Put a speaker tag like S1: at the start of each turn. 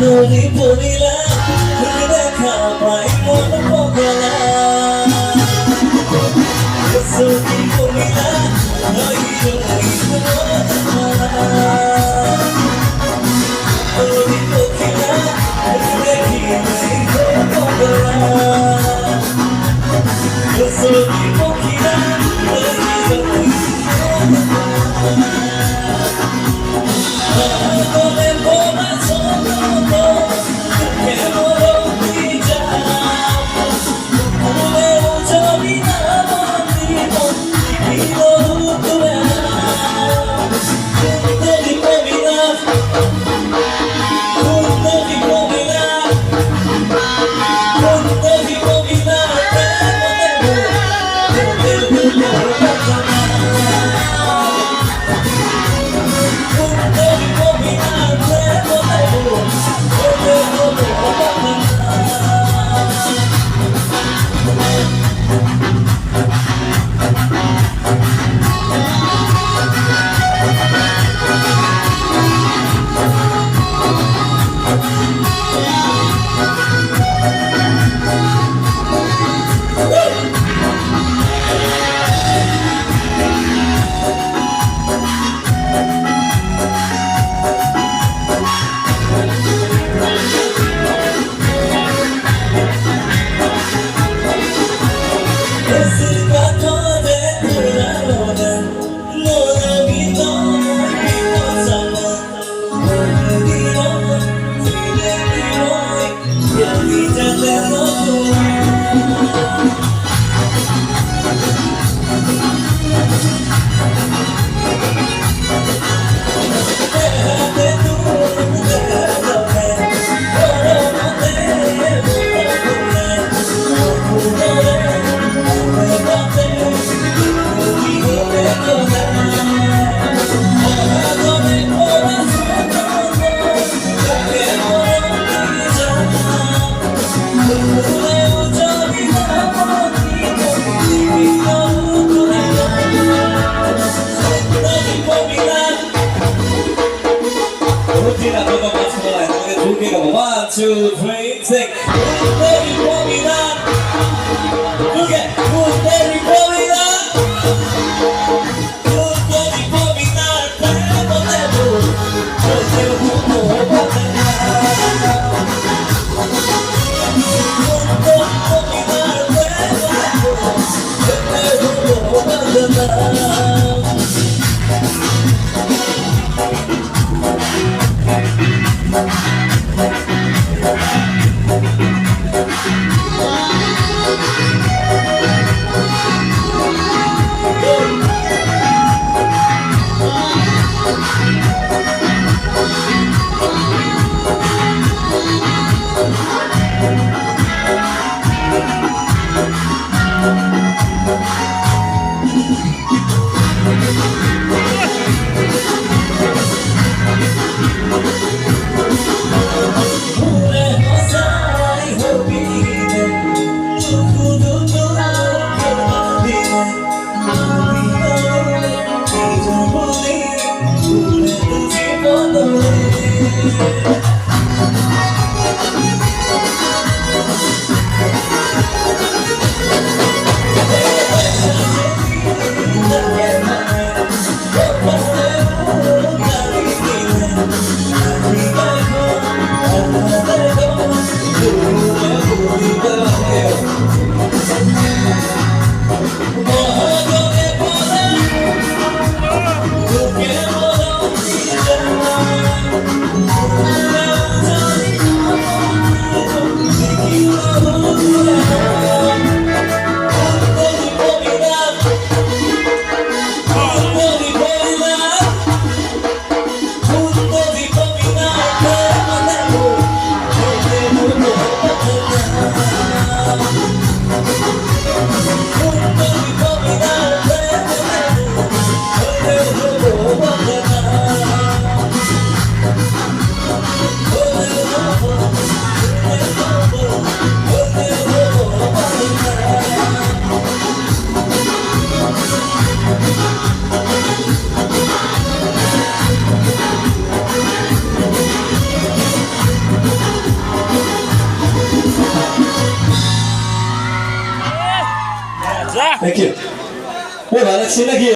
S1: 너를 보이라 그대 가봐이 모두 보거라 속이 보이라 너희로 있어라 너를 보이라 그대 힘을 보거라 속이 보이라 너희로 있어라 너의 몸만 손으로 그렇게 멀어지자 오늘의 오전이 나머지고 이기도 그래 너희 몸이나 너희 몸이나 너희 몸이나 One, two, three, sing. Baby, pour me down. Look at, baby, pour me down. Baby, pour me down. Never, never. Oh, Thank you. 뭐 말했지 나기